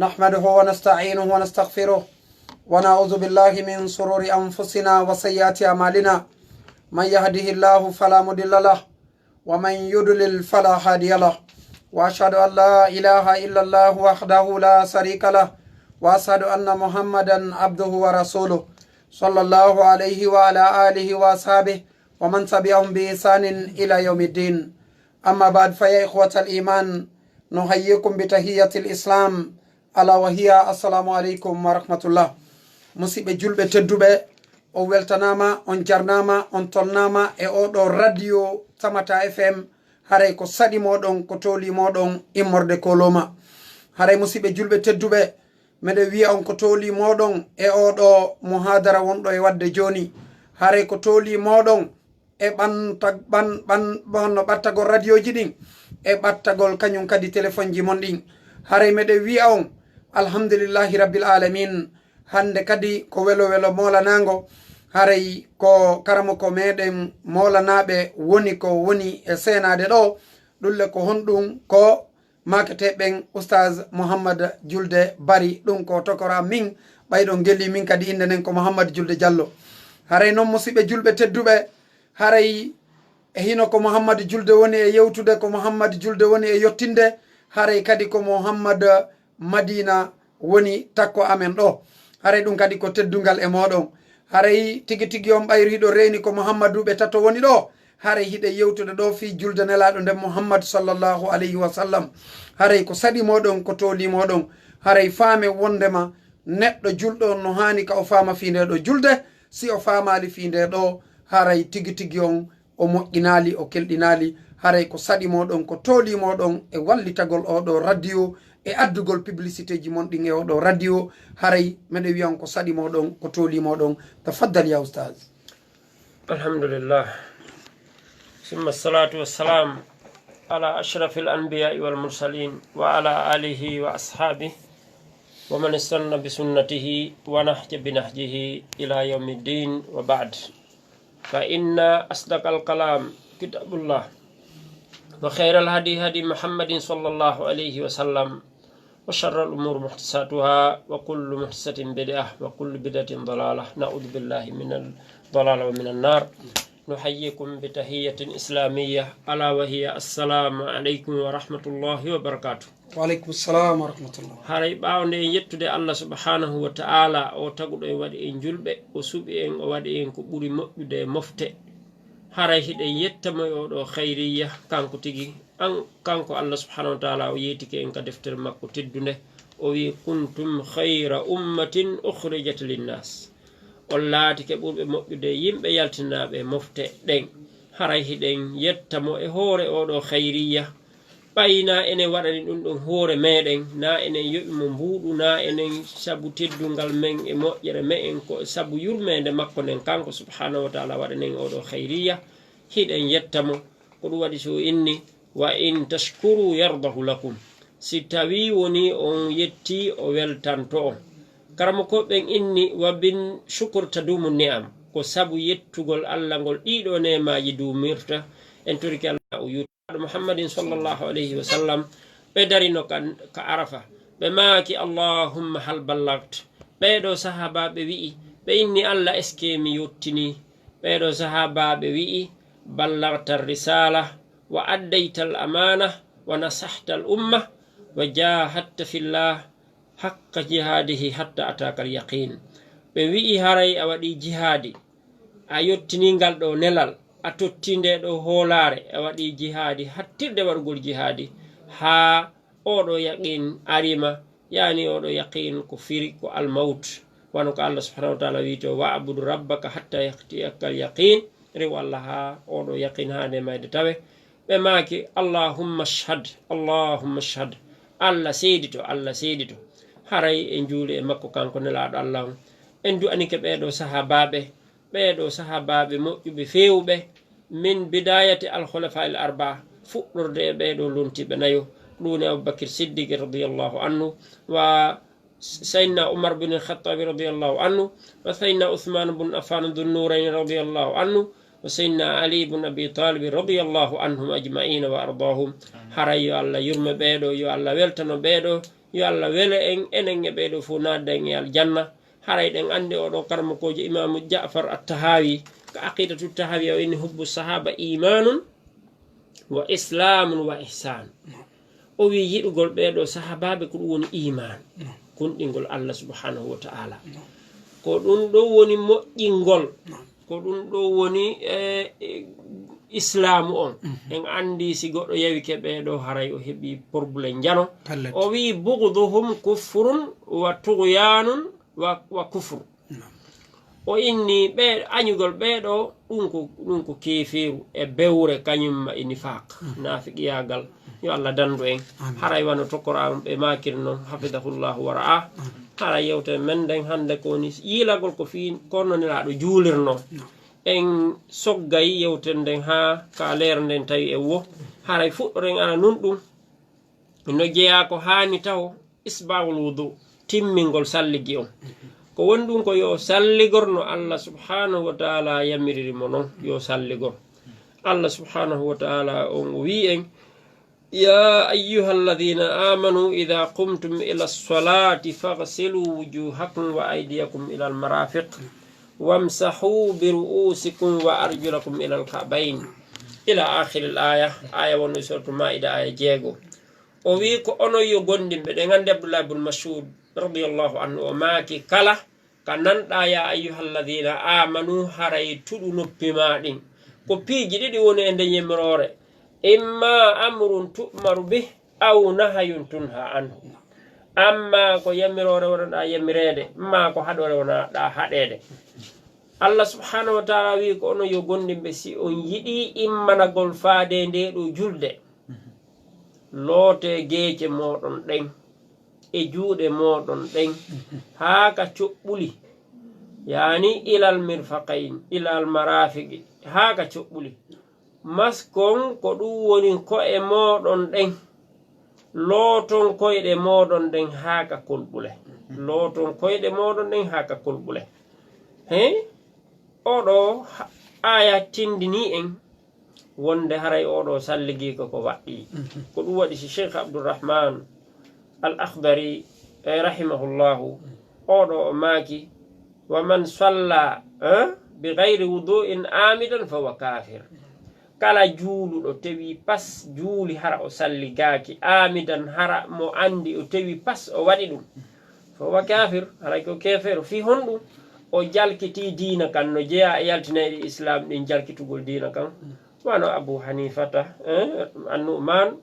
نحمده ونستعينه ونستغفره ونعوذ بالله من شرور أنفسنا وسيئات أعمالنا من يهده الله فلا مضل له ومن يضلل فلا هادي له وأشهد أن لا إله إلا الله وحده لا شريك له وأشهد أن محمدا عبده ورسوله صلى الله عليه وعلى آله وأصحابه ومن تبعهم بإحسان إلى يوم الدين. أما بعد فيا إخوة الإيمان نحييكم بتحية الإسلام ألا وهي السلام عليكم ورحمة الله. musidɓe julɓe tedduɓe o weltanama on jarnama on tolnama e oɗo radio Tamata FM haray ko saɗi moɗon ko toli moɗon immorde koloma. haray musidɓe julɓe tedduɓe meɗe wiya on ko toli moɗon e oɗo muhadara wonɗo e wadde joni. haray ko toli moɗon e banno ɓattagol radio ji ɗin e ɓattagol kañum kadi téléphone ji mon ɗin. haray meɗe wiya on alhamdulillahi rabbil alamin. hande kadi ko welo molanago haray ko karamo ko meɗen molanaɓe woni ko woni e senade ɗo ɗulle ko honɗum ko maketeɓen Oustaz Mouhammad Julde bari ɗum ko tokora min ɓayɗon gelli min kadi inde nden ko Mouhammad Julde Diallo. haray noon musidɓe julɓe tedduɓe haray e hino ko Mouhammad Julde woni e yewtude ko Mouhammad Julde woni e yettinde haray kadi ko Mouhammad Madina woni takko amen ɗo. haray ɗum kadi ko teddungal e moɗon. haray tigi tigi on ɓayriɗo reyni ko Mouhammaduɓe tato woni ɗo. haray hiɗe yewtude ɗo fi julde nelaɗo nden Mouhammad sallllahu alayhi wa sallam. haray ko saɗi moɗon ko toli moɗon. haray faame wondema neɗɗo julɗo no hani ka o faama fi nde ɗo julde. si o faamali fi nde ɗo haray tigi tigi on o moƴƴinali o kelɗinali. haray ko saɗi moɗon ko toli moɗon e wallitagol oɗo radio e addugol publicité ji mon ɗin e oɗo radio. haray meɗe wiyan ko saɗi moɗon ko toli moɗon. tafaddal ya oustaz. alhamdulillah summa salatu wassalam ala ashrafil anbiyai wal mursalin wa ala alihi wa ashabihi wa man istanna bi sunnatihi wa nahja bi nahjihi ila yawmiddin wa ba'd. fa inna asdaqal kalam kitabullah wa khairal hadi hadi muhammadin sallallahu alayhi wa sallam wa sharral umur muhtasatuha wa kullu muhtasatin bid'ah wa kullu bid'atin dalalah. na'udhu billahi minal dalala wa minan nar. nuhayyikum bi tahiyyatin islamiyyah ala wa hiya assalamu alaykum wa rahmatullahi wa barakatuh. wa alaykum assalam wa rahmatullah. haray ɓawde en yettude Allah subhanahu wa ta'ala o taguɗo en waɗi en julɓe o suɓi en o waɗi en ko ɓuri moƴƴude mofte. haray hiɗen yettamo e oɗo khayriya kanko tigi an kanko Allah subhanahu wa ta'ala o yetike en ka deftere makko teddunde o wi kuntum khayra ummatin ukhrijat linnas. on laatike ɓurɓe moƴƴude yimɓe yaltinaɓe mofte ɗen. haray hiɗen yettamo e hoore oɗo khayriya ɓayna enen waɗani ɗum ɗon hoore meɗen na enen yoɓimo mbuuɗu na enen sabu teddungal men e moƴƴere me'en ko sabu yurmede makko nden kanko subhanahu wa ta'ala waɗanen oɗo khayriya. hiɗen yettamo ko ɗum waɗi so inni wa in tashkuru yardahu lakum. si tawi woni on yetti o weltanto on. karamo koɓen inni wa bin shukur tadumu ni'am ko sabu yettugol Allah ngol ɗiɗo nemaji dumirta en toriki Allah o yuta Muhammadin sallallahu alayhi wa sallam. ɓe darino ka arafa ɓe maaki allahumma hal ballagt. ɓeɗo sahabaɓe wi'i ɓe inni Allah eske mi yottini. ɓeɗo sahabaɓe wi'i ballagta risala wa addayta al amana wa nasahta al umma wa jahadta fillah haqqa jihadihi hatta ataka al yaqin. ɓe wi'i haray a waɗi jihadi a yottiningal ɗo nelal a tottinde ɗo hoolare a waɗi jihadi hattirde waɗugol jihadi ha oɗo yaqin arima. yani oɗo yaqin ko firi ko almaut wano ko Allah subhanahu wa ta'ala wito wa'budu rabbaka hatta yaqtiyaka al yaqin. rew Allah ha oɗo yaqin hande mayde tawe. ɓe maaki allahumma shhad allahumma shhad. Allah seedito Allah seedito. haray en juuli e makko kanko nelaɗo Allah on. en du'anike ɓeɗo sahabaɓe moƴƴuɓe fewɓe min bidayati alkhulafa il arba fuɗɗorde e ɓeɗo lontiɓe nayo. ɗum Abubakar Siddiq radiyallahu anhu wa sayyidina Umar bin al-Khattabi radiyallahu anhu wa sayyidina Uthman bin Affan dhun nurayn radiyallahu anhu wa sayyidina Ali bin Abi Talib radiyallahu anhum ajma'in wa ardahum. haray yo Allah yurme ɓeɗo yo Allah weltano ɓeɗo yo Allah wele en enen e ɓeɗo fof nadda en e aljanna haray ɗen andi oɗo karmakojo imamu Ja'far at-Tahawi ka aqidatu tahawi o inni hubbu sahaba imanun wa islamun wa ihsan o wi yiɗugol ɓeɗo sahabaɓe ko ɗum woni iman kunɗingol Allah subhanahu wa ta'ala ko ɗum ɗo woni moƴƴingol ko ɗum ɗo woni islamu on en andi si goɗɗo yawi keɓeɗo haray o heeɓi probléme jano o wi bugduhum kufrun wa tughyanun wa kufru o inni ɓe añugol ɓeɗo ɗum ko kefiru e bewre kañumma e nifaq nafiqiyagal yo Allah dandu en haray wano tokora ɓe makiri noon hafidahullahu wa ra'a haray yewte men nden hande kowoni yiilagol ko fi konnoniraɗo juulirno en soggay yewte nden ha ka leer nden tawi e wo haray fuɗɗoren ana nun ɗum no jeeya ko hani taw isbahul wudu timmingol salligi on ko woni ɗum ko yo salligorno Allah subhanahu wa ta'ala yamiririmo noon yo salligor Allah subhanahu wa ta'ala on wi en يا أيها الذين آمنوا إذا قمتم إلى الصلاة فاغسلوا وجوهكم وأيديكم إلى المرافق وامسحوا برؤوسكم وأرجلكم إلى الكعبين إلى آخر الآية آية ونسورة المائدة آية جيغو وويكو أنو يغندم بدن عند عبد الله بن مسعود رضي الله عنه وماكي كلا كنان يا أيها الذين آمنوا هريتو نبما دين كو بيجي دي وني عند يمروري إما أمر تؤمر به أو نهي تنهى عنه أما كو يمرور ولا يمرede ما كو حدور ولا دا حدede Allah subhanahu wa ta'ala wi ko ono yo gondimbe si on yidi immana gol faade nde do julde loote geece modon den e juude modon den ha ka cobbuli yani ilal mirfaqain ilal marafiqi ha ka cobbuli maskon ko ɗum woni ko'e moɗon ɗen looton koyɗe moɗon ɗen haa ka kolɓule looton koyɗe moɗon ɗen haa ka kolɓule he oɗo aya tindini en wonde haray oɗo salligi ko waɗɗi ko ɗum waɗi si Cheikh Abdourahman al-Akhdari rahimahullahu oɗo o maaki wa man salla bi gayri wudu'in amidan fa wa kafir kala juuluɗo tewi pas juuli hara o salligaki amidan hara mo andi o tewi pas o waɗi ɗum fo wa kafir haray ko kefero fi honɗum o jalkiti diina kan no jeeya e yaltinayɗe islam ɗin jalkitugol diina kan wano Abu Hanifata an-Nu'man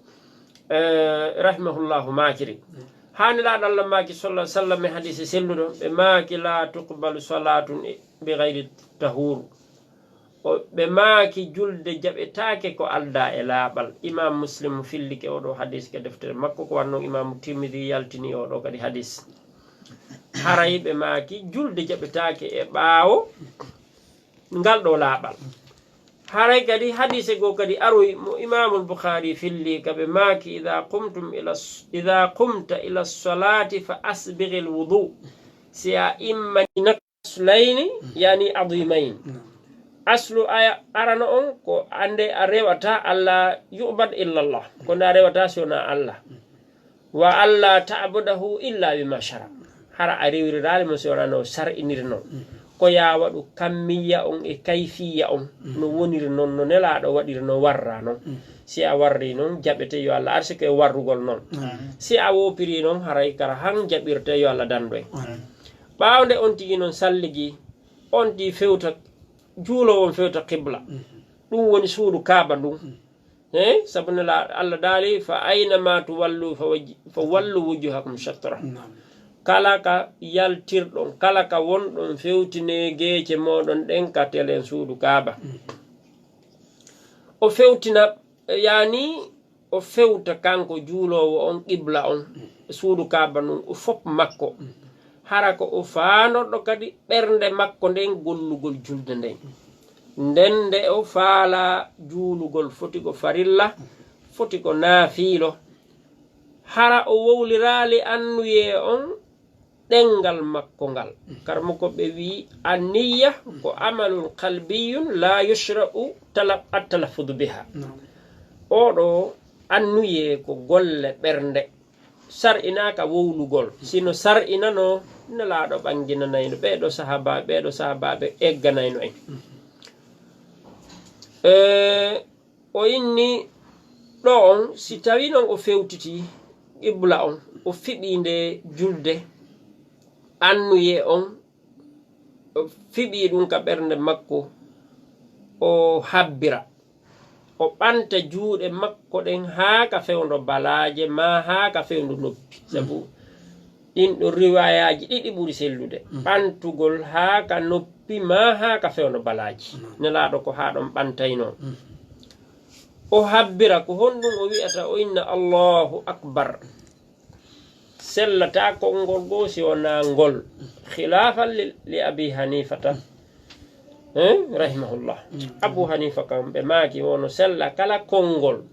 rahimahullahu makiri hani laɗo Allah maki sallallahu alaihi wasallam e hadise selluɗo ɓe maki la tuqbalu salatun bi gayri tahur ɓe maaki julde jaɓetaake ko alda e laaɓal imam Muslim fillike oɗo hadis ke deftere makko ko wanno imam Tirmidhi yaltini oɗo kadi hadis haray ɓe maaki julde jaɓetaake e ɓaawo ngal ɗo laaɓal haray kadi hadise go kadi aroy mo imamul Bukhari filli kaɓe maaki idha qumta ila salati fa asbighil wudu si a immani nakslayni yani adimain aslu aya arano on ko ande a rewata Allah yu'bad illallah ko nda rewata sona Allah wa alla ta'budahu illa bima shara hara a rewiriraali mo sona no sar'iniri noon ko ya waɗu kammiya on e kayfiya on no woniri noon no nelaɗo waɗiri no warra noon si a warri noon jaɓete yo Allah arsi koye warrugol noon si a wopiri noon haray kara han jaɓirte yo Allah dandu en ɓawde on tigi noon salligi on ti fewta juulo on fewta qibla ɗum woni suudu kaaba ndun sabu nela Allah daali fa aynama tuwallu fa wallu wujuhakum shatra kala ka yaltirɗon kala ka wonɗon fewtine geece moɗon ɗen ka telen suudu kaaba o fewtina yani o fewta kanko juulowo on qibla on suudu kaaba ndun o fop makko hara ko o faanoɗo kadi ɓernde makko nden gollugol julde nden nden nde o faala juulugol foti ko farilla foti ko naafiilo hara o wowliraali annuye on ɗengal makko ngal karmo ko ɓe wi anniya ko amalun qalbiyun la yushra'u attalafudu biha oɗo annuye ko golle ɓernde sar'inaka wowlugol sino sar'inano nelaɗo ɓanginanayno ɓeɗo sahabaɓe egganayno en o inni ɗo on si tawi noon o fewtiti qibla on o fiɓi nde julde annuye on o fiɓi ɗum ka ɓernde makko o habbira o ɓanta juuɗe makko ɗen haa ka fewndo balaje ma haa ka fewndo noppi sabu ɗin ɗo riwayaji ɗiɗi ɓuri sellude ɓantugol haa ka noppi ma haa ka fewndo balaji nelaɗo ko haa ɗon ɓantay noon o habbira ko honɗum o wi'ata o inna allahu akbar sellata konngol goo si wona ngol khilafan li abi hanifata rahimahullah abu hanifa kam ɓe maaki wono sella kala konngol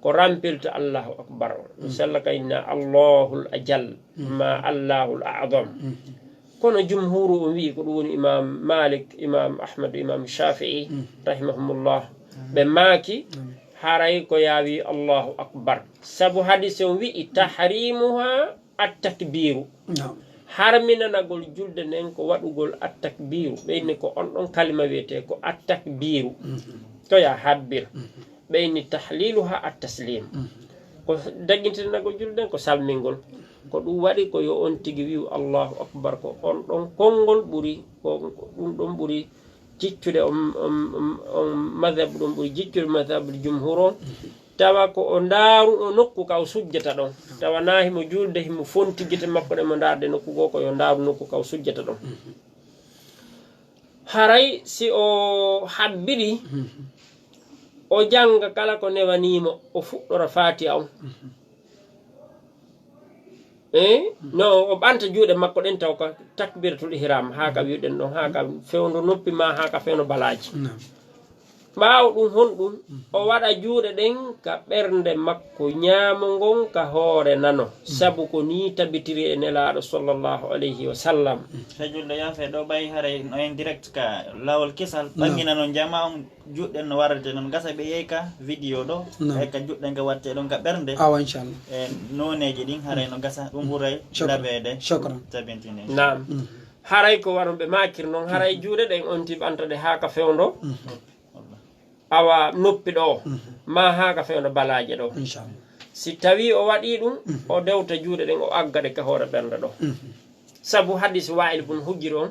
ko rampirta allahu akbar o sella ka inna allahul ajal ma allahul a'zam kono jumhuru o wi ko ɗum woni imam malik imam ahmad imam shafi'i rahimahumullah ɓe maaki haray ko yaawi allahu akbar sabu hadise o wi'i tahrimuha attakbiru harminanagol julde nden ko waɗugol attakbiru ɓeyni ko on ɗon kalima wiyete ko attakbiru to ya habbir ɓeyni tahliluha attaslim ko daguintinagol julde nden ko salmingol ko ɗum waɗi ko yo on tigi wi'u allahu akbar ko on ɗon konngol ɓuri ko ɗum ɗon ɓuri jiccude on madhab ɗum ɓuri jiccude madhabul jumhur on tawa ko o ndaaru o nokku ka o sujjata ɗon tawa na himo julde himo fonti gite makko ɗe mo ndaarde nokku goo ko yo ndaaru nokku ka o sujjata ɗon haray si o habbiri o janga kala ko newanimo o fuɗɗora fatiha on no o ɓanta juuɗe makko ɗen taw ka takbiratul ihram ha ka wiɗen ɗon ha ka fewndo noppi ma ha ka fewndo balaji ɓaawo ɗum honɗum o waɗa juuɗe ɗen ka ɓernde makko ñaamo ngon ka hoore nano sabu ko ni tabitiri e nelaɗo sallllahu alayhi wa sallam julde yafe ɗo ɓay haray no en direct ka lawol kisal ɓangina noon jama on juɗɗen no warrete noon gasa ɓe yeey ka vidéo ɗo e ka juɗɗen ka watte ɗon ka ɓernde awa inchallah e noneji ɗin haray no gasa ɗum ɓuuray laɓede tabintine nam haray ko waron ɓe makir noon haray juuɗe ɗen on tiɓantade ha ka fewndo awa noppi ɗo ma ha ka fewno balaje ɗo si tawi o waɗi ɗum o dewta juuɗe ɗen o aggade ka hoore ɓernde ɗo sabu hadis wa'il bun hujjir on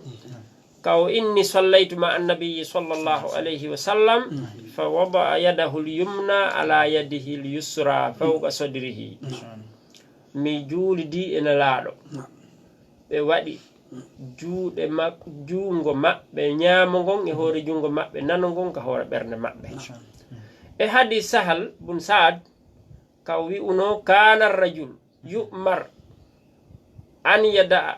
kaw inni sallaytu ma annabiyi sallllahu alayhi wa sallam fa wada'a yadahu lyumna ala yadihi lyusra fawqa sadrihi mi juulidi ene laaɗo ɓe waɗi juuɗe makko juungo maɓɓe ñaamo ngon e hoore juungo maɓɓe nano ngon ka hoore ɓernde maɓɓe e hadi sahal bun saad kaw wi'uno kana rajul yu'mar an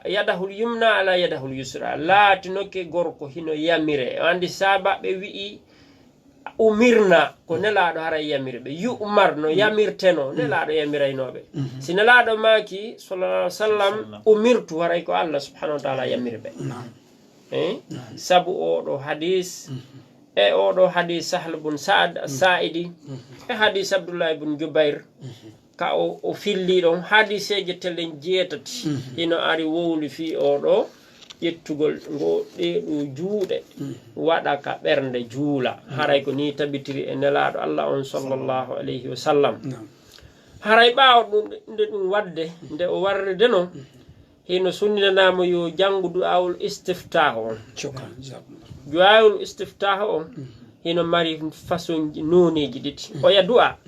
yadahul yumna ala yadahul yusra laatinoke gorko hino yamire andi sabaɓe wi'i umirna ko nelaɗo haray yamire ɓe yu'mar no yamirteno nelaɗo yamiraynoɓe si nelaɗo maaki sallallah sallam umirtu haray ko allah subhanahu wa taala yamire ɓe sabu oɗo hadis e oɗo hadis sahl bun saad sa'idi e hadis abdoullahi bun jubair ka o filli ɗon hadiseje telen jeetati hino ari wowli fi oɗo ƴettugol ngo ɗeɗo juuɗe waɗa ka ɓernde juula haray ko ni tabitiri e nelaɗo allah on sallllahu alayhi wa sallam haray ɓaawa ɗum nde ɗum wadde nde o warride noon hino sunninanamo yo janngu du'awol istiftahu on du'awol istiftahu on hino mari façon noneji ɗiɗi oya du'a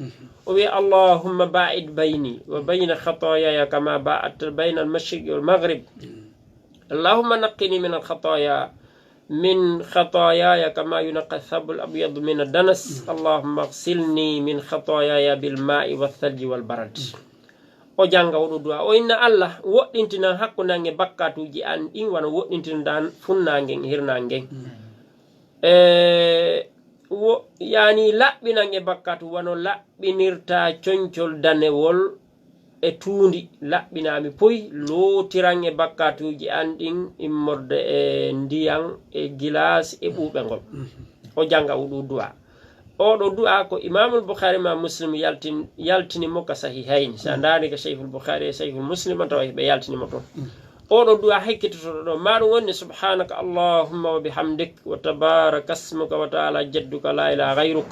o wi allahumma ba'id bayni wa bayna khatayaya kama ba'adta bayna almashriqi walmaghrib اللهم نقني من الخطايا من خطاياي كما ينقى الثوب الأبيض من الدنس اللهم اغسلني من خطاياي بالماء والثلج والبرد o janga oɗo du'a o inna allah woɗɗintina hakkundange bakkatuji an ɗin wana woɗɗintindan funnangen hirnangen yani laɓɓinange bakkatu wano laɓɓinirta coñcol danewol e tuundi laɓɓinami poy lootiran e bakkatuji an ɗin immorde e ndiyan e gilas e ɓuuɓe ngol o janga oɗo du'a oɗo du'a ko imamul bukhari ma muslim yaltini mo ka sahihayn sa ndaari ka shaykhul bukhari e shaykhul muslim tawa ɓe yaltini mo toon oɗo du'a hakkitotoɗo ɗo maɗum wonni subhanaka allahumma wa bihamdik wa tabaraka asmuka wa taala jadduka la ilaha gayruk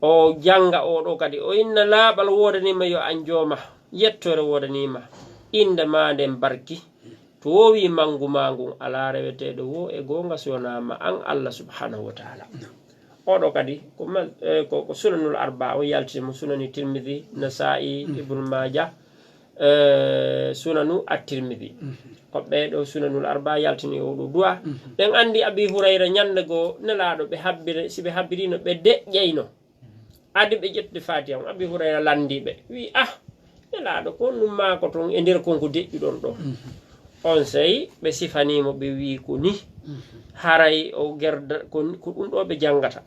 o janga oɗo kadi o inna laaɓal wodanima yo an jooma yettore wodanima inde ma nden barki to wowi mangu mangu ala reweteɗo wo e gonga sonama an Allah subhanahu wa taala oɗo kadi ko sunanul arba o yaltinimo sunani tirmidhi nasa'i ibnu majah sunanu at-tirmidhi ko ɓeɗo sunanul arba yaltini oɗo du'a ɗen andi abi hurayra ñande go nelaɗo ɓe habbire siɓe habbirino ɓe deƴƴeyno adi ɓe ƴettude fatiha on abi hurayra landiɓe wi nelaɗo ko num mako toon e nder konko deƴƴuɗon ɗo on sey ɓe sifanimo ɓe wi ko ni haray o gerda ko ɗum ɗo ɓe jangata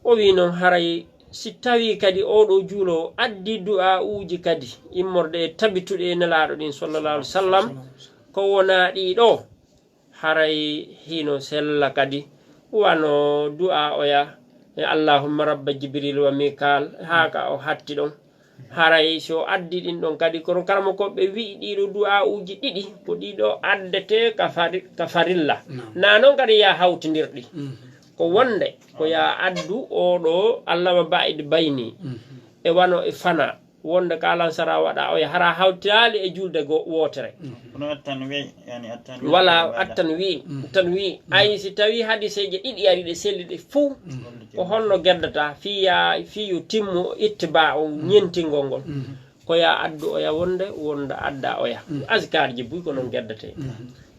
o wi noon haray si tawi kadi oɗo juulo addi du'a uji kadi immorde e tabituɗe e nelaɗo ɗin sallallah alih w sallam ko wona ɗiɗo haray hino sella kadi wano du'a oya e allahumma rabba jibril wa mikal haka o hatti ɗon haray so addi ɗin ɗon kadi kono karama koɓe wi ɗiɗo du'a uji ɗiɗi ko ɗiɗo addete ka farilla na noon kadi ya hawtidirɗi ko wonde ko ya addu oɗo allah ma ba'id bayni e wano e fana wonde ka lansara waɗa o hara hawtali e julde wotere wala attanwi ay si tawi hadiseje ɗiɗi ari ɗe selliɗe fou ko holno gerdata fiyo timmo ittiba o ñentingol ngol ko ya addu oya wonda adda oya askarji buy ko noon gerdate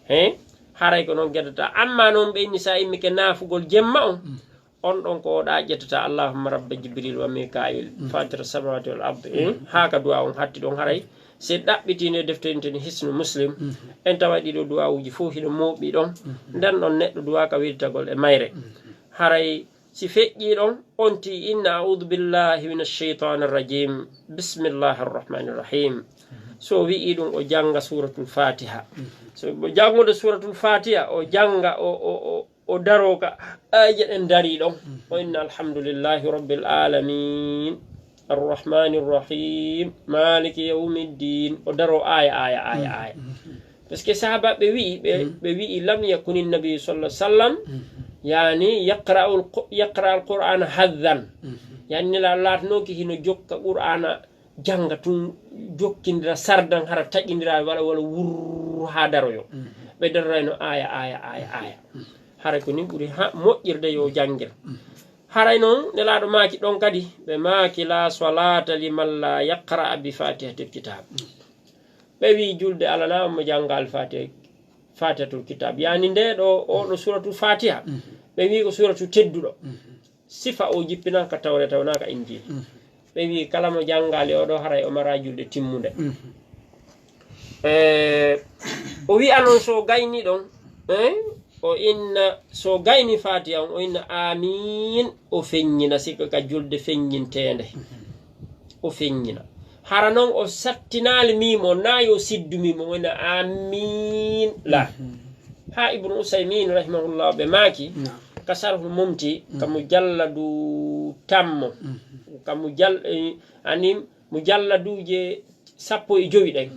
he haray ko noon gerdata amma noon ɓe inni sa immi ke naafugol jemma on ɗon ko oɗa ƴettata allahumma rabba jibril wa mikail fatira samawati wal ardi haka du'a on hatti ɗon haray se ɗaɓɓitine defterinteni hisnu muslim en tawa ɗiɗo du'a uji fof hiɗo moɓɓi ɗon nden ɗon neɗɗo du'a ka wirditagol e mayre haray si feƴƴi ɗon onti inna a'udhu billahi minash shaitanir rajim bismillahi rrahmani rrahim so wi'i ɗum o janga suratul fatiha so jangude suratul fatiha o janga o daro ka aje ɗen dari ɗon o inna alhamdulillahi rabbil alamin arrahmani rrahim maliki yawmiddin o daro aya parce que sahaba ɓe wi'i lam yakuni nabi sallallahu alaihi wasallam yani yaqra alqur'ana haddan yani la latnoki hino jokka qur'ana janga tun jokkindira sardan hara taƴindira wala wurr ha daroyo ɓe darrayno aya haray ko ni ɓuuri moƴƴirde yo jangir haray noon nelaɗo maaki ɗon kadi ɓe maaki la salata liman la yaqra bi fatihatil kitab ɓe wi julde alana mo jangal fatihatul kitab yani nde ɗo oɗo suratul fatiha ɓe wi ko suratu tedduɗo sifa o jippinan ka tawreta wona ka injil ɓe wi kala mo jangali oɗo haray o mara julde timmude o wi'a noon so gayni ɗon o inna so gayni fatiha on o inna amin o feññina sikka ka julde feññintede o feññina hara noon o sattinali mimo na yo siddu mimo o inna amin la ha ibnu usaymin rahimahullah ɓe maaki ka sarhul mumti kamo jalladu tammo kamo mo jalladuje 15 ɗen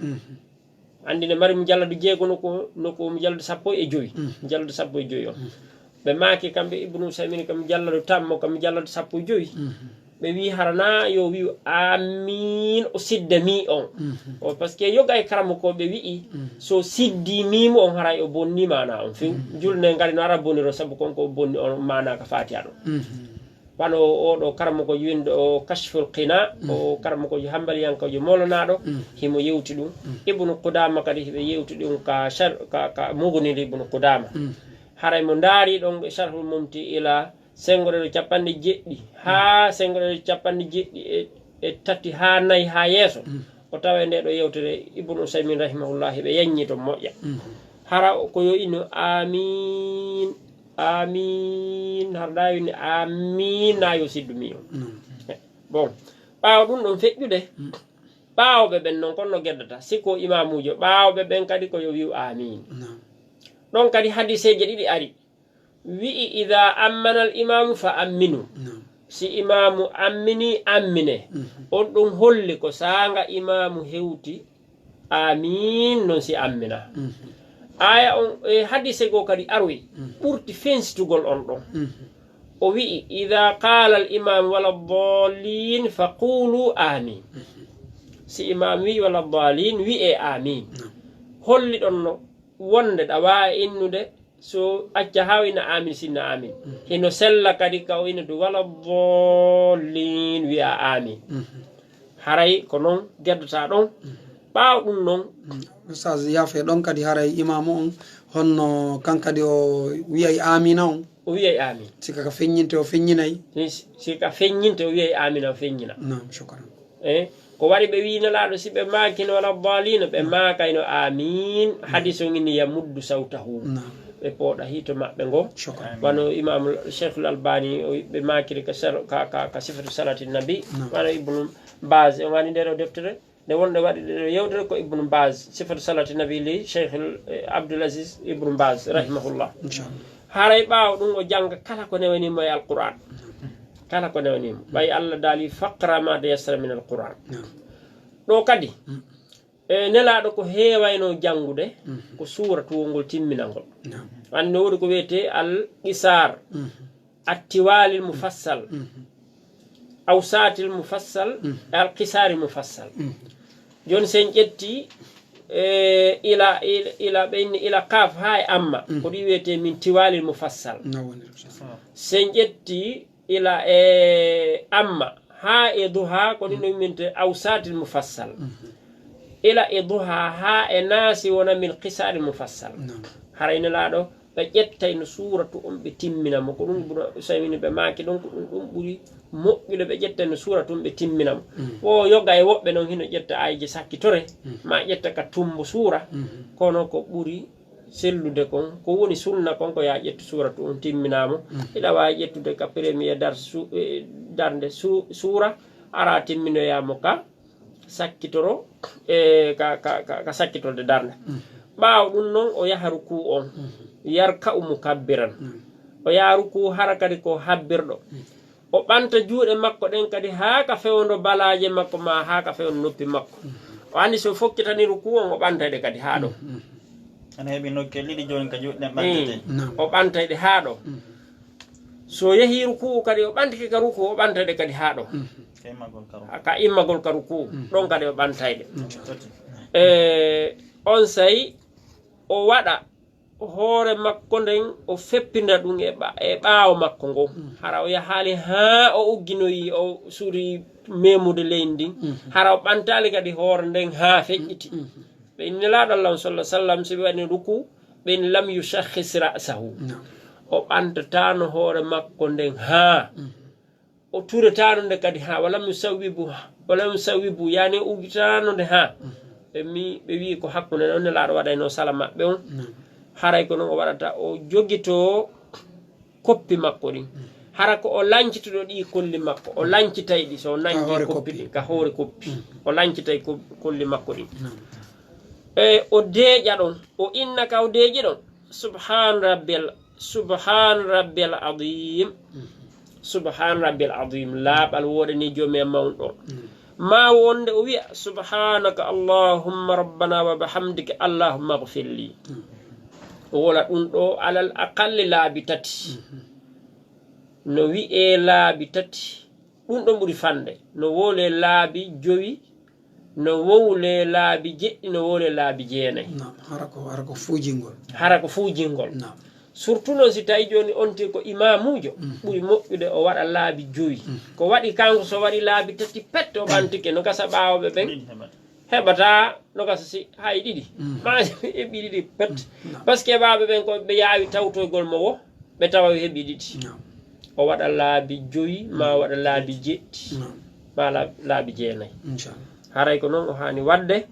andine mari mo jalladu jeego noko mo jalladu 15 mo jalladu 15 on ɓe maaki kamɓe ibnu usaymin kam jalladu tammo kam jalladu 15 ɓe wi harana yo wi amin o sidda mi on o par ce que yoga e karamo ko ɓe wi'i so siddi mimo on haray o bonni mana on few julne ngari no ara bonniro saabu konko bonni on mana ka fatiha ɗon wano oɗo karamo ko winde o kashful qina o karamo ko hambaliyankojo molanaɗo himo yewti ɗum ibnu qudama kadi hiɓe yewti ɗum ka muguniri ibnu qudama haray mo daari ɗon ɓe sharhul mumti ila sengoɗeɗo 70 ha sengoɗeɗo 70 e tati ha nayyi ha yeeso o tawa nde ɗo yewtere ibnu usaymin rahimahullah ɓe yaññi to moƴƴa hara ko yo ino amin har dawini amin na yo siddu mi on bon ɓaawo ɗum ɗon feƴƴude ɓaawɓe ɓen noon konno geddata sikko imamujo ɓaawɓe ɓen kadi ko yo wiw amin ɗon kadi hadiseje ɗiɗi ari wi'i ida ammana al imamu fa amminu si imamu ammine on ɗum holli ko sanga imamu hewti amin non si ammina aya on hadise go kadi aroyi ɓurti fensitugol on ɗon o wi'i ida qala al imam wala dallin faqulu amin si imam wi wala dallin wi'e amin holli ɗon no wonde ɗa wawi innude so acca ha ina amin sinna amin hino sella kadi ka o innude wala dallin wi'a amin haray ko noon geddata ɗon ɓaaw ɗum noon Oustaz yafe ɗon kadi haray imamu on honno kankadi o wiyay amina on o wiyay amin sika ka feññinte o feññinayi sika feññinte o wiyay amina o feññina nam shukran ko waɗi ɓe winalaɗo si ɓe makino wala dalino ɓe makayno amin hadis o inni yamuddu sawtahu ɓe pooɗa hito maɓɓe ngo wano imam cheikhul albani ɓe makiri ka sifatu salati nabi wano ibnu base o wani nder o deftere nde wonde waɗi yewtere ko ibnu base sifatu salati nabi li cheikh abdoul aziz ibnu base rahimahullah haray ɓaawa ɗum o janga kala ko newanimo e alquran kala ko newanimo ɓay allah daali faqra ma tayassara min alquran ɗo kadi nelaɗo ko heewayno jangude ko suuratuwol ngol timminalngol andi no woodi ko wiyete al qisar attiwalil mufassal awsatil mufassal e al qisari mufassal joni sen ƴetti ila ɓeyni ila kaf ha e amma ko ɗi wiyete min tiwalil mufassal sen ƴetti ila e amma ha e duha ko ɗi ɗo wiminte awsatil mufassal ila e duha ha e naasi wona min qisari mufassal harayno laaɗo ɓe ƴettay no suuratu on ɓe timminamo ko ɗum sawini ɓe maaki ɗon ko ɗum ɓuri moƴƴude ɓe ƴetta no suuratu on ɓe timminamo o yoga e woɓɓe noon hino ƴetta ayji sakkitore ma ƴetta ka tumbo suura kono ko ɓuri sellude kon ko woni sunna kon ko ya ƴettu suuratu on timminamo iɗa wawi ƴettude ka premier darde suura ara timminoyamo ka sakkitoro ka sakkitorde darde ɓaawo ɗum noon o yaha ruku on yarka umu kabbiran o yaha ruku hara kadi ko habbirɗo o ɓanta juuɗe makko ɗen kadi haa ka fewndo balaje makko ma haa ka fewndo noppi makko o andi so fokkitani ruku on o ɓantayɗe kadi haa ɗo ana heɓi nokke ɗiɗi joni ka juuɗe ɗen ɓantete o ɓantayɗe haa ɗo so yehi ruku kadi o ɓantike ka ruku o ɓantayɗe kadi haa ɗo ka immagol ka ruku ɗon kadi o ɓantayɗe on sayi o waɗa hoore makko nden o feppinda ɗum e ɓaawo makko ngon hara o yahaali haa o ugginoyi o suuri memude leydi ndin hara o ɓantali kadi hoore nden haa feƴƴiti ɓe inni laaɗo allah sallah sallam so ɓe waɗi ruku ɓe inni lam yushahhis ra'sahu o ɓantatano hoore makko nden haa o turetano nde kadi haa walam yusawwibu yani o uggitano nde haa ɓe wi ko hakkunde noon ne laaɗo waɗayno sala maɓɓe on haray ko noon o waɗata o jogito koppi makko ɗin hara ko o lancitoɗo ɗi kolli makko o lancitay ɗi so nangi koppi ɗi ka hoore koppi o lancitay kolli makko ɗin o deeƴa ɗon o inna ka o deeƴi ɗon subhan rabbil azim laaɓal woɗani joomi e mawɗo ma wonde o wiya subhanaka allahumma rabbana wa bihamdika allahumma ghfir li o wola ɗum ɗo alal aqalli laabi tati no wi'e laabi tati ɗum ɗon ɓuri fande no wole laabi jowi no wowle laabi jeɗɗi no wole laabi jeenayi hara ko fuujingol surtout noon si tawi joni onti ko imamujo ɓuri moƴƴude o waɗa laabi joyi ko waɗi kanko so waɗi laabi tati pette o ɓantike no gasa ɓawoɓe ɓen heɓata no gasa si hay ɗiɗi ma heɓi ɗiɗi pette par ce que ɓaɓe ɓen ko ɓe yaawi tawtoygol mo wo ɓe tawa heɓi ɗiɗi o waɗa laabi joyi ma waɗa laabi jeɗɗi ma laabi jeenayi haray ko noon o hani wadde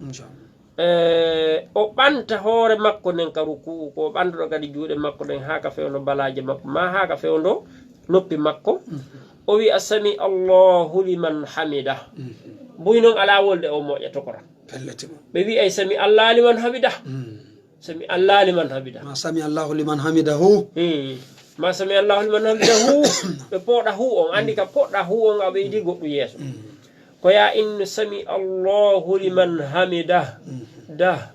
o ɓanta hoore makko nden ka ruku ko ɓantoɗo kadi juuɗe makko ɗen haa ka fewndo balaje makko ma haa ka fewndo noppi makko o wi asami allahu liman hamida buy noon ala wolde o moƴƴa tokora ɓe wi ay sami allah liman hamida sami allah liman hamida ma sami allahu liman hamidahu ma sami Allahu liman hamidahu ɓe pooɗa hu on andi ka poɗɗa hu on a ɓeydi goɗɗo yeeso ko ya in sami Allahu liman hamida da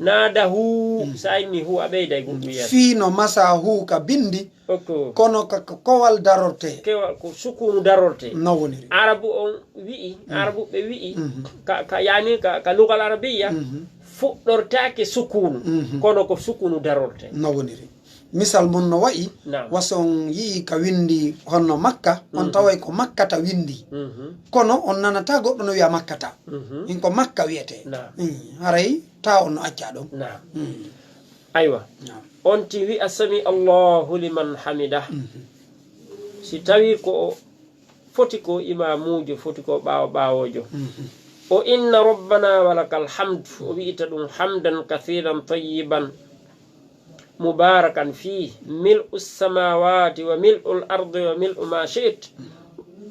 nada hu sa inni hu a ɓeyday goɗɗo yeeso fiino masa hu ka bindi kono ka kowal darorte kewal ko sukunu darorte no woniri arabu on wi'i arabu ɓe wi'i ka yani ka lugal arabiya fuɗɗortake sukunu kono ko sukunu darorte no woniri misal mun no wayi wason yi ka windi honno makka on taway ko makkata windi kono on nanata goɗɗo no wiya makkata in ko makka wiyete haray ta on no acca ɗum aywa on ti wi asami Allahu liman hamida si tawi ko foti ko imamujo foti ko ɓawojo o inna rabbana walakal hamd o wi'ita ɗum hamdan kathiran tayyiban mubarakan fi mil'u samawati wa mil'u al-ardi wa mil'u ma shi'ta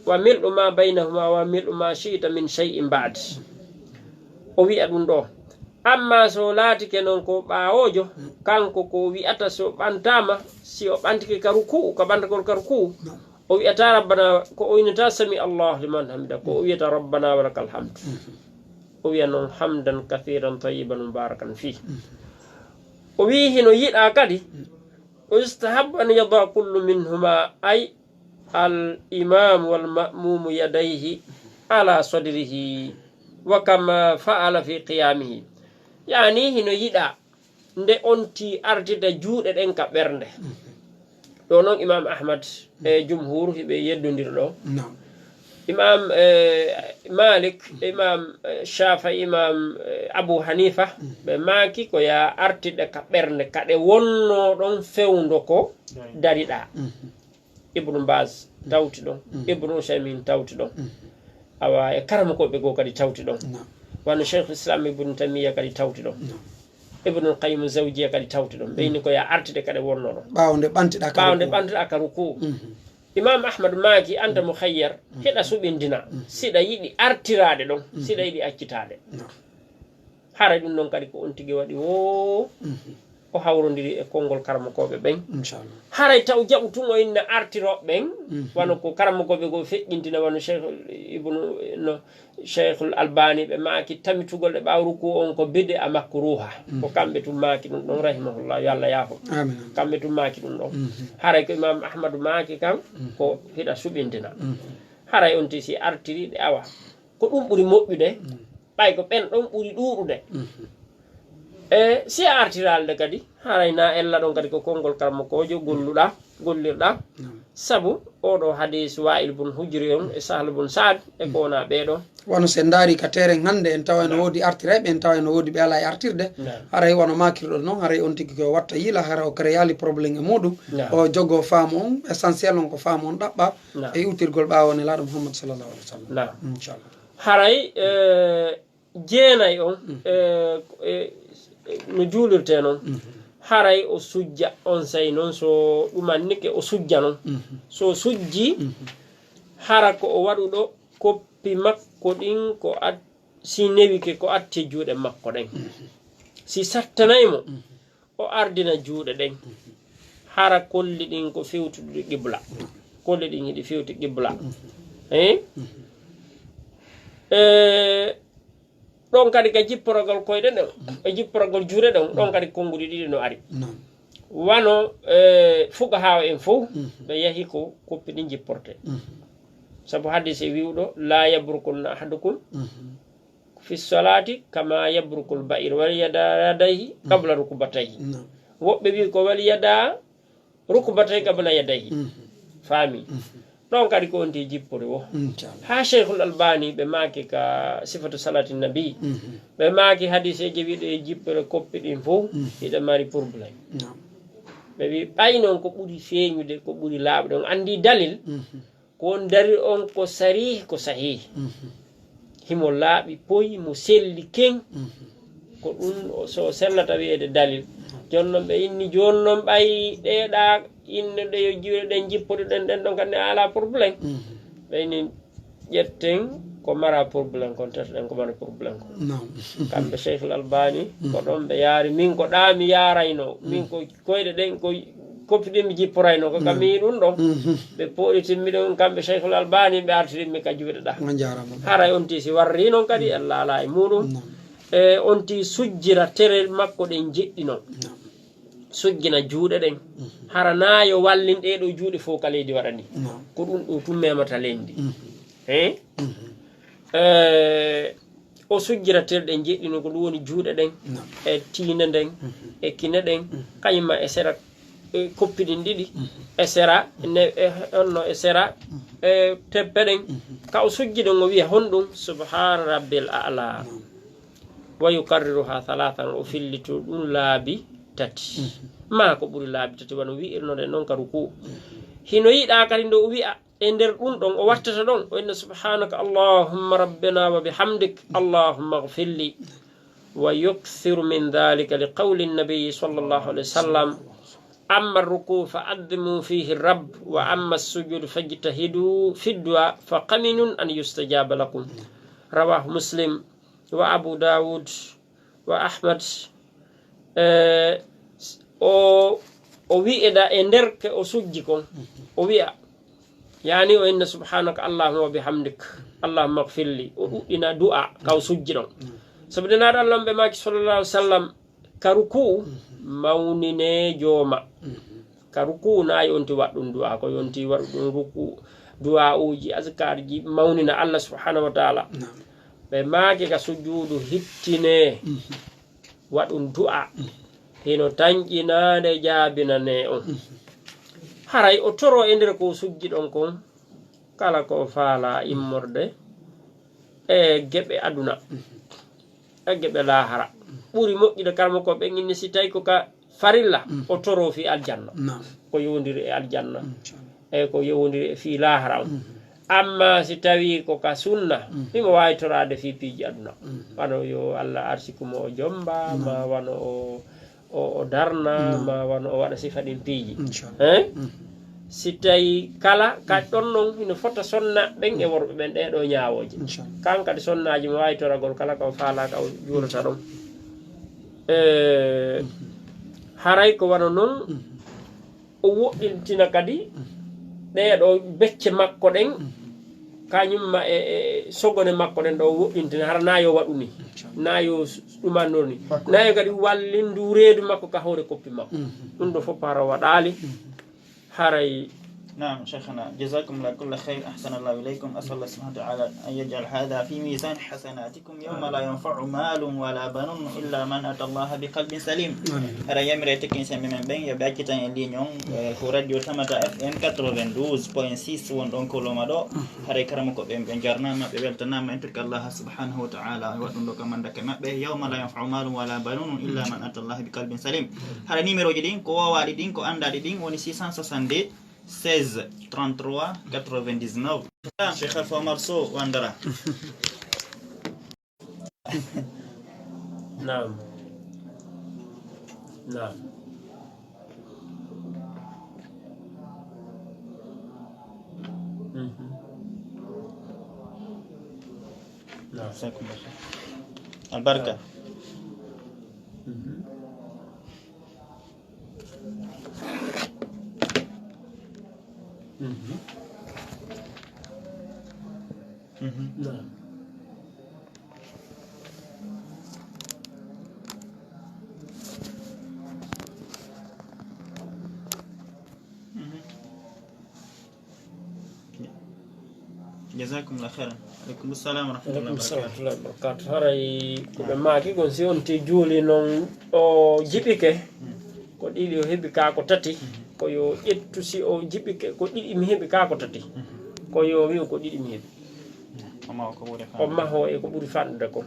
wa mil'u ma baynahuma wa mil'u ma shi'ta min shay'in ba'd o wi'a ɗum ɗo amma so laatike noon ko ɓawojo kanko ko wi'ata so ɓantama si o ɓantike ka ruku ka ɓantagol ka ruku o wi'ata rabbana ko o winata sami Allah liman hamida ko o wiyata rabbana walakal hamd o wiya noon hamdan kathiran tayyiban mubarakan fi o wi hino yiɗa kadi ustahabu an yada kullu minhuma ay al imam wal ma'mum yadayhi ala sadrihi wa kama fa'ala fi qiyamihi yani hino yiɗa nde onti ardida juuɗe ɗen ka ɓernde ɗo noon imam ahmad e jumhur hiɓe yeddodiri ɗo imam malik imam shafa imam abu hanifa ɓe maaki ko ya artiɗe ka ɓernde kaɗe wonno ɗon fewndo ko dariɗa ibnu bas tawti ɗon ibnu usaymin tawti ɗon awa e karamakoɓe goo kadi tawti ɗon wano cheikh l'islam ibnu tamiya kadi tawti ɗon ibnu qayyim zawjiya kadi tawti ɗon ɓeyni ko ya artiɗe kaɗe wonno ɗon ɓawde ɓantiɗa ka ruku imam ahmad maaki anta mo hayyar heɗa suɓindina siɗa yiɗi artirade ɗon siɗa yiɗi accitade haray ɗum ɗon kadi ko on tigui waɗi o o hawrodiri e konngol karamakoɓe ɓen haray taw jaɓu tun o inna artiroɓe ɓen wano ko karamakoɓe go feƴƴintina wano cheikhul albani ɓe maaki tamitugol ɗe ɓawruku on ko bide a makruha ko kamɓe tum maaki ɗum ɗon rahimahullah yo Allah yaafo kamɓe tum maaki ɗum ɗon haray ko imam ahmadou maaki kam ko hiɗa suɓintina haray on ti si artiri ɗe awa ko ɗum ɓuuri moƴƴude ɓay ko ɓen ɗon ɓuuri ɗuɗude si a artiralde kadi haray na ella ɗon kadi ko konngol karmakojo gollirɗa sabu oɗo hadis wa'il bun hujri on e sahl bun saad e ko wona ɓeɗo wono sen daari ka teren hannde en tawa eno woodi artireɓe en tawa eno woodi ɓe ala e artirde haray wono makirɗo noon haray on tigui ko watta yiila hara o créali probléme e muɗum o jogo faamu on essentiel on ko faamu on ɗaɓɓa e iwtirgol ɓawone laaɗo Mouhammad sallallahu alih wa sallam inchallah haray jeenay on no juulirte noon haray o sujja on say noon so ɗumannike o sujja noon so sujji hara ko o waɗu ɗo koppi makko ɗin ko si newike ko atti juuɗe makko ɗen si sattanaymo o ardina juuɗe ɗen hara kolli ɗin ko fewtuɗi qibla kolli ɗin hiɗi fewti qibla ɗon kadi ka jipporogol koyɗe ɗen e jipporogol juuɗe ɗen ɗon kadi konnguɗi ɗiɗi no ari wano fuka hawa en fof ɓe yahi ko koppi ɗin jipporte sabu hadis e wiwɗo la yabrukul ahadukum fi salati kama yabrukul ba'ir wali yada yadayhi qabla rukubatayhi woɓɓe wi ko wali yada rukubatayhi qabla yadayhi faami ɗon kadi ko onti jippore wo ha cheikhul albani ɓe maaki ka sifatu salati nabi ɓe maaki hadiseji wiɗo e jippore koppi ɗin fof hiɗa mari probléme ɓe wi ɓay noon ko ɓuri feeñude ko ɓuri laaɓude on andi dalil kon dari on ko sarih ko sahih himo laaɓi poyi mo selli ken ko ɗum so sellata wiyeede dalil jonnon ɓe inni joni noon ɓay ɗeɗa inne ɗe yo jiwre ɗen jippoɗe ɗen ɗen ɗon kadi ala probléme ɓeyni ƴetten ko mara probléme kon tetoɗen ko mara probléme ko kamɓe cheikhul albani ko ɗon ɓe yaari min ko ɗa mi yarayno min ko koyɗe ɗen ko koppiɗin mi jipporayno ko kam mi ɗum ɗon ɓe poɗitinmi ɗon kamɓe cheikhul albani ɓe artirinmi ka juuɗe ɗa haray on ti si warri noon kadi allah ala e muɗum on ti sujjira tere makko ɗen jeɗɗi noon sujjina juuɗe ɗen hara nayo wallin ɗeɗo juuɗe fof ka leydi waɗa ni ko ɗum ɗo tum memata lendi o sujjira tere ɗen jeɗɗino ko ɗum woni juuɗe ɗen e tiinde nden e kine ɗen kañumma e sera koppiɗin ɗiɗi e sera onno e sera e teppe ɗen ka o sujji ɗon o wiya honɗum subhana rabbil a'la wa yukarriruha halathan o fillito ɗum laabi tati ma ko ɓuri laabi tati wano wi'irnode noon ka ruku hino yiɗa kadi ndo o wi'a e nder ɗum ɗon o wattata ɗon o inna subhanaka allahumma rabbina wa bihamdik allahumma gfirli wa yukthiru min dhalika li qawli nabiyi sallallahu alayhi wa sallam amma ruku fa addimu fihi rabb wa amma sujud fajtahidu fi du'a fa qaminun an yustajaba lakum rawahu muslim wa abu dawud wa ahmad o wi'eɗa e nder ke o sujji kon o wi'a yani o inna subhanaka allahumma wa bihamdik allahumma gfirli o ɗuɗɗina du'a kaw sujji ɗon sabu denaɗo allah ɓe maki sallallah alih w sallam ka ruku mawnine jooma ka ruku nayi onti waɗɗum du'a ko yonti waɗu ɗum ruku du'a uji askar ji mawnina allah subhanahu wa taala ɓe maaki ka sujuudu hittine waɗum du'a hino tañƴinade jaabinane on haray o toro e nder ko sujji ɗon kon kala ko faala immorde e geɓe aduna e geɓe lahara ɓuri moƴƴude kalma ko ɓe inni si tawi ko ka farilla o toro fi aljanna ko yowdiri e aljanna e ko yowdiri e fi lahara on amma si tawi ko ka sunna imo wawi torade fi piiji aduna wano yo allah arsikumo o jomba ma wano o darna ma wano o waɗa sifa ɗin piiji si tawi kala ka ɗon noon ino fota sonna ɓen e worɓe ɓen ɗeɗo ñawoje kan kadi sonnaji mo wawi toragol kala ko faala ka o juurata ɗon haray ko wano noon o woɗɗintina kadi ɗeɗo becce makko ɗen kañumma e sogone makko ɗen ɗo woɗɗintina hara nayo waɗu ni nayo ɗumanno ni nayo kadi wallindu reedu makko ka hoore koppi makko ɗum ɗo fof hara waɗali haray نعم شيخنا جزاكم الله كل خير أحسن الله إليكم أسأل الله سبحانه وتعالى أن يجعل هذا في ميزان حسناتكم يوم لا ينفع مال ولا بنون إلا من أتى الله بقلب سليم هذا يمر تكين سمي من بين يبقى تاني لينيون هو راديو تماتا FM 92.6 وندون كولومادو هذا كرمكم بين جارنا ما بيبلتنا ما أنتك الله سبحانه وتعالى وندون كمان دك ما به يوم لا ينفع مال ولا بنون إلا من أتى الله بقلب سليم هذا نيميرو جدين كوا والدين كو أندا دين ونسيسان سسندي 16 33 99 Sheikh Alfa Marso Wandara نعم نعم نعم البركة نعم جزاكم الله خيرا عليكم السلام ورحمة الله وبركاته haray ko ɓe maaki gon si on ti juuli noon o jiɓike ko ɗiɗi o heɓi ka ko tati ko yo ƴettu si o jiɓike ko ɗiɗi mi heɓi ka ko tati ko yo wi ko ɗiɗi mi heɓi o maho e ko ɓuri fanɗude ko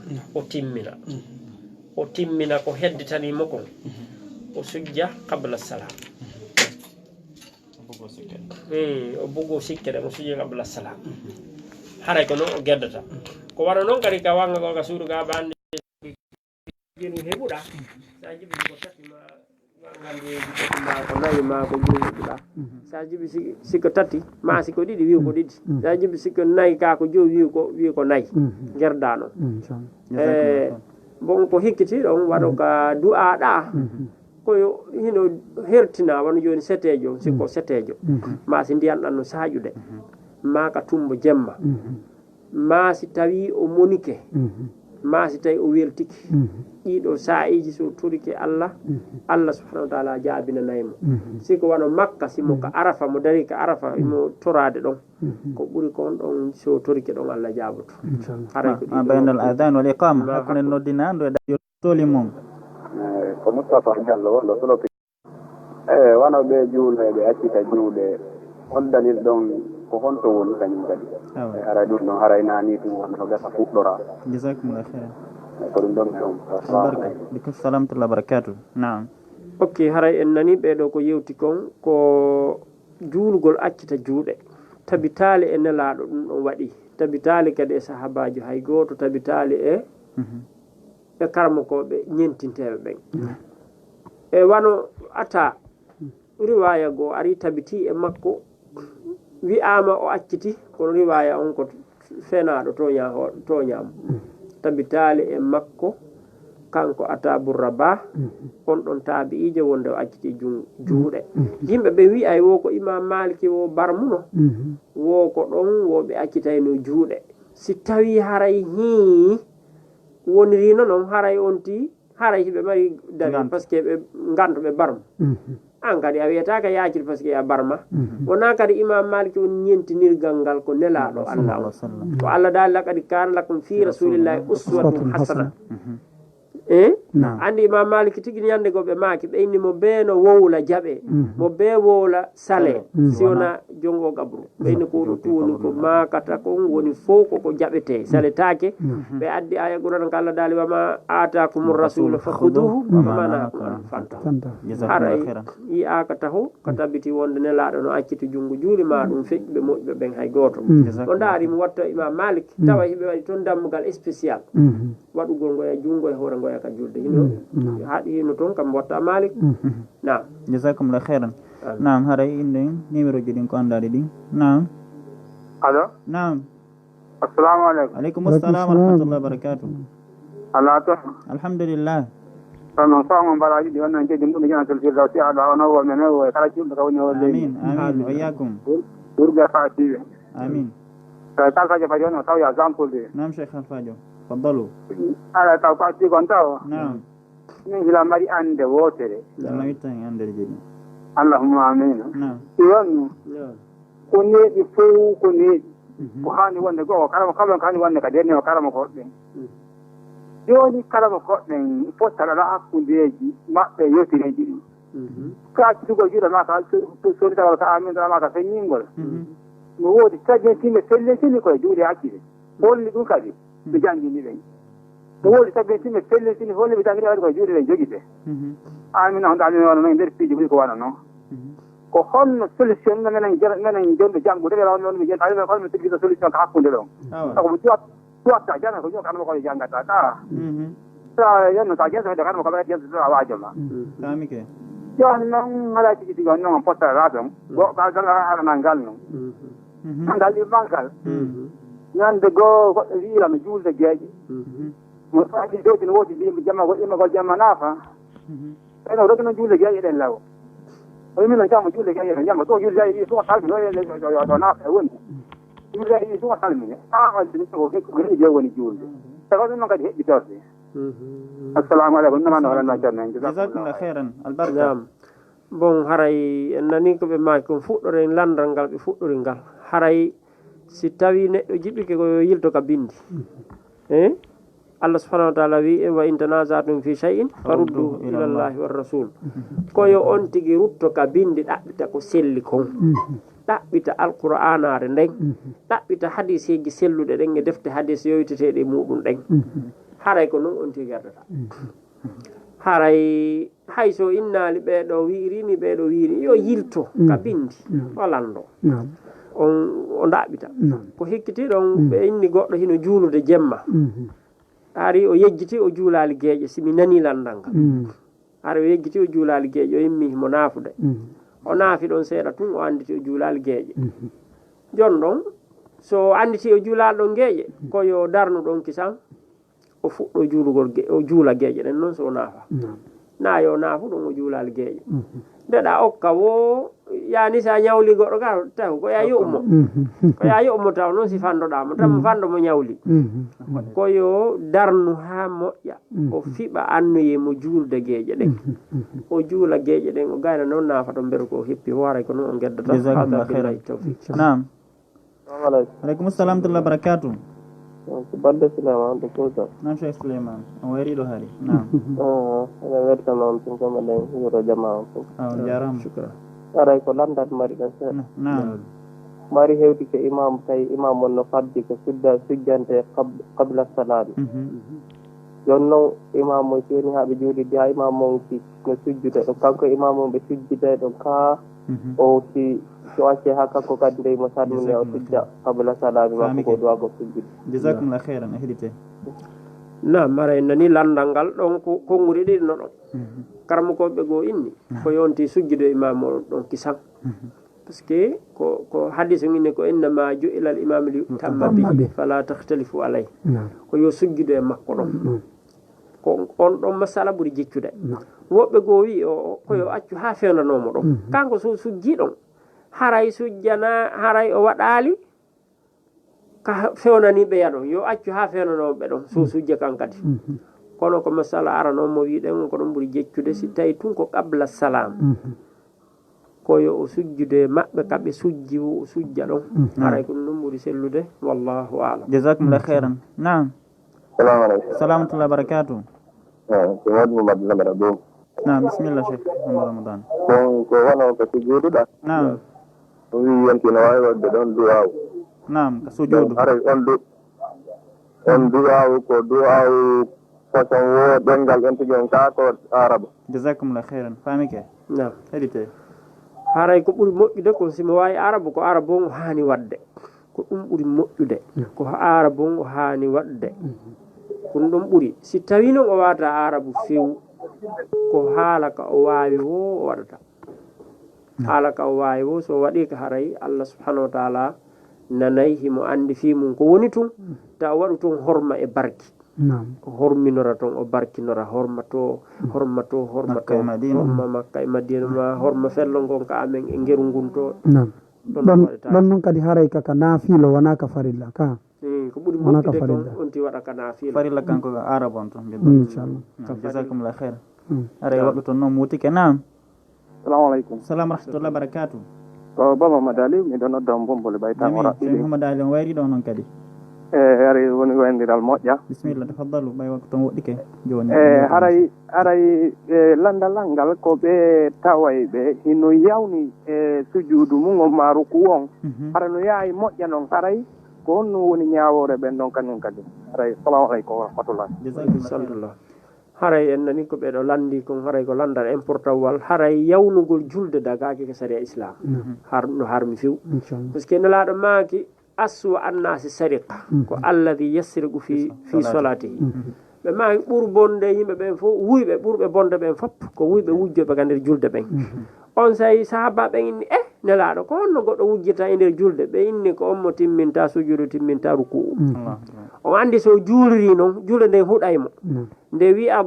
o timmina ko hedditanimo kon o sujja qabla salam o bugo sikke ɗe o sujja qabla salam haray ko noon o geddata ko waɗa noon kadi ka wanga ko ka suudu ga ɓande heɓuɗa sa jiɓi ko tati ma ma ko nayi ma ko joyi heɓuɗa sa jiɓi sikko tati ma siko ɗiɗi wi ko ɗiɗi sa jiɓi sikko nayi ka ko joyi wi ko nayi gerda noon bon ko hikkiti ɗon waɗo ka du'aɗa ko koyo hino hertina wano joni setejo sikko setejo ma si ndiyan ɗan no saƴude ma ka tumbo jemma ma si tawi o monike ma si tawi o weltiki ɗiɗo sa'iji so turike Allah Allah subhanahu wa ta'ala jaabinanaymo siko wano makka simo ka arafa mo dari ka arafa imo torade ɗon ko ɓuri kon ɗon so torike ɗon Allah jaaboto haray ko baynal adhan wal iqama hakkunde noddinando e toli mum ko Moustapha Diallo wonɗo solopi wano ɓe juuloɓe accita juuɗe holdanil ɗon ko honto woni kañum kadi haray ɗum ɗon haray nani tum wonno gasa fuɗɗora jasakumullah khairan ko ɗum ɗon e on barka bikum salamtullah barakatuh naam ok haray en nani ɓeɗo ko yewti kon ko juulugol accita juuɗe tabitali e nelaɗo ɗum ɗon waɗi tabitali kadi e sahabajo hay goto tabitali e karmakoɓe ñentinteɓe ɓen e wano ata riwaya goo ari tabiti e makko wi'ama o acciti kono riwaya on ko fenaɗo toñamo tabitali e makko kanko ata burraba on ɗon taabi'ijo wonde o acciti juuɗe yimɓe ɓe wi'ay wo ko imam maliki wo barmuno wo ko ɗon woɓe accitayno juuɗe si tawi haray wonirino noon haray on ti haray hiɓe mari dawi par ce que ɓe gantoɓe barma an kadi a wiyata ka yaacir par ce que a barma wona kadi imam maliki woni ñentinirgal ngal ko nelaɗo Allah o ko Allah daali laqad kana lakum fi rasulillahi uswatun hasana andi imam maliki tigi ñande go ɓe maaki ɓe inni mo bee no wowla jaɓe mo bee wowla sale si wona jongo gabru ɓe inni ko ɗo tuwoni ko makata kon woni fof koko jaɓete saletake ɓe addi aya qur'an ko Allah daali wama atakum rasulu fakhuduhu wama nahakum an fantahu haray yi aka taho ko tabiti wonde nelaɗo no acciti jungo juuli ma ɗum feƴƴi ɓe moƴƴuɓe ɓen hay goto o daari mo watta imam malik tawa hiɓe waɗi toon dammugal spécial waɗugol ngoya jungo e hoore ngoya ka julde hino haɗi hino toon kam watta malik nam jasakumullah khairan nam haray inde numéro ji ɗin ko andade ɗin nam allo nam assalamu aleykum aleykum assalam wa rahmatullah wa barakatuh ala to alhamdulillah non famo mbaraji ɗi wonnan kedi ɗum jana tolfirda si aɗa ono wo men o kala julɗo ka woni o amin amin wa yakum ɓurga fatiɓe amin kalfajo fadi on o taw ya exemple de nam cheikh alfadio faddalu ala taw fati kon taw nam min hila mari ande wotere dama wittan andere jeɗi allahumma amina nam iwannu ko neeɗi fof ko neeɗi ko hani wonde goo karama kala ko hani wonde ka dernier o karama koɗɗen joni kalama koɗɗen fottaɗaɗa hakkudeji maɓɓe yotireji ɗi ka accitugol juuɗe ma ka sonitawal ka amindama ka feññingol no woodi taggentime fellentini koye juuɗe accide holli ɗum kadi ɓe janggini ɓen no woodi taggentime fellentini holli ɓe janggini waɗi koye juuɗe ɗen jogite amina honɗo amina wano noon nder piiji ɓuri ko wana noon ko honno solution menen jonɗo janggude ɓe rawnoon mi jenta aɗa holno tigguita solution ka hakkude ɗon sako mo tuwatta jana ko joni kanma koye janggata ka sa yenno sa jensode kanma ko ɓe jentoto a waajo ma kamike joni noon haɗa tigi tigi on noon on pottata ɗon goɗɗo aɗana ngal noon ngal ɗimmangal ñande goo goɗɗo wiirami juulde gueeƴe mo faji dowti no woodi mbimi jamma goɗɗimagol jamma naafa eno rogi noon juulde gueeƴe ɗen law o wimi noon jamma juulde gueeƴe ɗen jamma ɗo juulde gueeƴe ɗi suwa salmine ɗo naafa e woni juulde gueeƴe ɗi suwa salmine ko riije woni juulde sako ɗum noon kadi heɓɓitorde assalamu aleykum namano holanno ceerno en jasakumullah khairan albarka bon haray en nani ko ɓe maaki kon fuɗɗore landal ngal ɓe fuɗɗori ngal haray si tawi neɗɗo jiɗɗuke ko yilto ka bindi Allah subhanahu wa ta'ala wi wa in tanazatum fi shay'in faruddu ila Allahi war rasul koyo on tigi rutto ka bindi ɗaɓɓita ko selli kon ɗaɓɓita alqur'anare nden ɗaɓɓita hadiseji selluɗe ɗen e defte hadis yoyteteɗe muɗum ɗen haray ko noon on tigi ardata haray hayso innali ɓeɗo wirini ɓeɗo wiiri yo yilto ka bindi o lando o ndaɓita ko hikkitiɗon ɓe inni goɗɗo hino juulude jemma hari o yejjiti o juulali gueeƴe simi nani landal ngal hari o yejjiti o juulali gueeƴe o yimmi mo naafude o naafi ɗon seeɗa tun o anditi o juulali gueeƴe jon ɗon so anditi o juulali ɗon gueeƴe koyo darnu ɗon kisan o fuɗɗo juulugol o juula gueeƴe ɗen noon so o naafa na yo na fu ɗum o juulal geeƴo ndeɗa okka wo yani sa ñawli goɗɗo ka taw ko ya yo'umo ko ya yo'umo taw noon si fandoɗamo tan fando mo ñawli koyo darnu ha moƴƴa o fiɓa annoye mo juulde geeƴe ɗen o juula geeƴe ɗen o gayna noon nafato mberu ko heppi ho waray ko noon o gueddata hada billahi tawfiq nam aleykum salam tullah barakatuh Badde Sulaiman to Kosa. nam Cheikh Sulaiman on wariɗo haali nam ene weltama on tun kama ɗen wuro jama on fof on jarama aray ko landat mari ɗen seeɗa nam mari hewti ko imam tawi imam on no faddi ko sujjante qabla salami jon noon imam on soni haaɓe juulidde ha imam on no sujjude ɗo kanko imam on ɓe sujjide ɗo ka o si wacce ha kanko kadi nde mo salmine o sujja qabla salami makko ko duwa ko sujjude jasakumllah khairan a heɗite na maray nani landal ngal ɗon ko konnguri ɗiɗi no ɗon karmakoɓe goo inni ko yonti sujjude imam o ɗon kisan par ce que ko hadis ngine ko innama ju'ila al imam li yutamma bihi fala takhtalifu alay ko yo sujjude e makko ɗon ko on ɗon masala ɓuuri jeccude woɓɓe goo wi koyo accu ha fewnanomo ɗon kanko so sujji ɗon haray sujjana haray o waɗali ka fewnaniɓe yaɗon yo accu ha fewnanoɓe ɗon so sujja kan kadi kono ko masala aranoon mo wiɗen ko ɗon ɓuuri jeccude si tawi tun ko qabla salam koyo o sujjude maɓɓe kaɓe sujji o sujja ɗon haray ko ɗum ɗum ɓuuri sellude wallahu alam jasakumllah khairan nam salamu aleykum salamtullah barakatuh ko waɗi Mouhammad lamara ɗum nam bisimillah Cheikh Mouhammad Ramadan ko wono ko sujuuduɗa nam o wi yonti no wawi wadde ɗon duwaw nam ka sujuudu haray on duwaw ko duwaw façon wo ɗengal on tigi on ka ko araba jasakumllah khairan famike nam heɗite haray ko ɓuuri moƴƴude ko simo wawi arabu ko arabu on o hani wadde ko ɗum ɓuuri moƴƴude ko arabu on o hani wadde ko ɗum ɗon ɓuuri si tawi noon o wata arabu few ko haala ka o wawi wo o waɗata haala ka o wawi wo so waɗi ka haray Allah subhanahu wa taala nanayi himo andi fi mum ko woni tun ta o waɗu toon horma e barki o horminora toon o barkinora horma makka e madina ma horma fello gon ka amen e ngeru ngun to ɗon noon kadi haray kaka naafilo wona ka farilla ka ko ɓuuri moƴƴude toon on ti waɗa ka naafilo farilla kanko ko arabe on toon inchallah jasakumllah khair aray waɗu toon noon mutike nam salamu aleykum salam rahmatullah barakatuh ko ba Mouhammad Ali mi ɗon nodda bombole ɓay tan ora ɗiɗi Mouhammad Ali on wayri ɗo noon kadi ari woni wayndiral moƴƴa bisimillah tafaddalu ɓay waktu toon woɗɗike joni haray landalal ngal ko ɓe taway ɓe hino yawni e sujuudu mum o maruku on hara no yaawi moƴƴa noon haray ko honno woni ñaawore ɓen ɗon kañum kadi haray salamu aleykum wa rahmatullah jasakumllah haray en nani ko ɓeɗo landi kon haray ko landal important wal haray yawnugol julde dagaki ko saria islam no harmi few par ce que nelaɗo maaki aswa annasi sariqa ko alladi yasriqu fi solatihi ɓe maaki ɓuur bonde yimɓe ɓen fof wuyɓe ɓurɓe bonde ɓen fof ko wuyɓe wujjoɓe ka nder julde ɓen on sayi sahaba ɓen inni nelaɗo ko honno goɗɗo wujjita e nder julde ɓe inni ko on mo timminta sujudu timminta ruku'u on andi so juuliri noon julde nden huɗaymo nde wi'a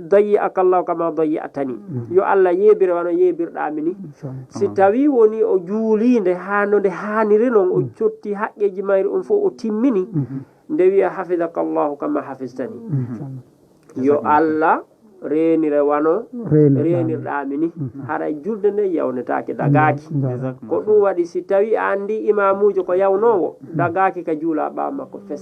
dayyi'aka llahu kama dayya'tani yo Allah yeebire wano yeebirɗami ni si tawi woni o juulinde ha no nde haniri noon o cotti haqqeji mayri on fof o timmini nde wi'a hafidaka llahu kama hafistani yo Allah renire wano renirɗami ni haray julde nde yawnetake dagaki ko ɗum waɗi si tawi a andi imamujo ko yawnowo dagaki ka juula ɓawa makko fes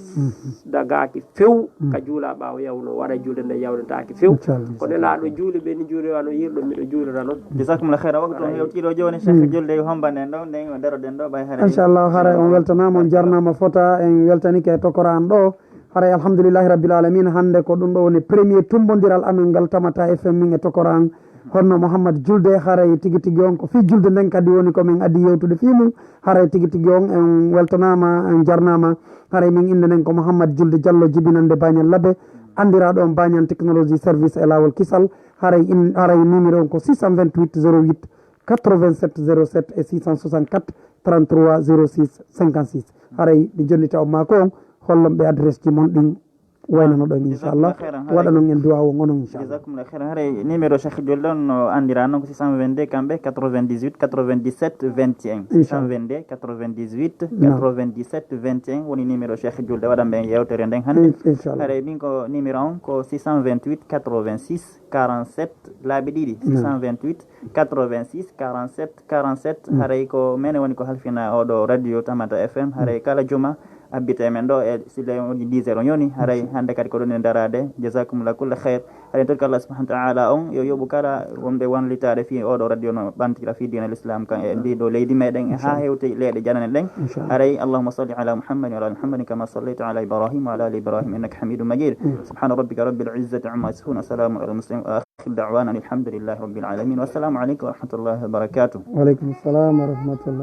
dagaki few ka juula ɓawa yawno waɗa julde nde yawnetake few ko nelaɗo juuli ɓe ni juuli wano yirɗo miɗo juulira noon jasakumllah khaira waktu on hewtiɗo joni Cheikh julde yo hombanden ɗo nden o daroɗen ɗo ɓay haray inchallah haray on weltanama on jarnama fota en weltanike e tokoran ɗo haray alhamdoulillahi rabbil alamina hande ko ɗum ɗo woni premier tumbodiral amin ngal tamata fm min e tokoran honno Mouhammad Julde haray tigui tigui on ko fi julde nden kadi woni komin addi yewtude fi mum haray tigui tigui on en weltanama en jarnama haray min inde nden ko Mouhammad Julde Diallo jibinande Bagnan Labbe andiraɗo on Bagnan technologie service e LAAWOL KISAL haray numéro on ko 628 08 87 07 et 664 33 06 56 haray ɗi jonnita o mako on hollon ɓe adresse ji mon ɗin waynano ɗon inchallah waɗanon en duwa o gonon inchallah. Jazakumullah khairan. Hare numéro Cheikh Julde on no andira non ko 622 kamɓe 98 97 21 622 98 97 21 woni numéro Cheikh Julde waɗanɓe yewtere nden hannde. Hare min ko numéro on ko 628 86 47 laabi ɗiɗi 628 86 47 47 haray ko mene woni ko halfina oɗo radio Tamata FM haray kala juma abbite men ɗo e sille woni 10 heures yoni haray hande kadi ko ɗon e darade jazakumullah kulla khair haray torka Allah subhanahu wa ta'ala on yo yoɓu kala wonɓe wonlitade fi oɗo radio no ɓantira fi dina l'islam kan e ndiɗo leydi meɗen e ha hewte leyɗe janane ɗen haray allahumma salli ala muhammadin wa ala muhammadin kama sallaita ala ibrahim wa ala ali ibrahim innaka hamidum majid subhana rabbika rabbil izzati amma yasifun assalamu ala al-muslimin wa akhir da'wana alhamdulillahi rabbil alamin wa assalamu alaykum wa rahmatullahi wa barakatuh. Wa alaykum assalam wa rahmatullah.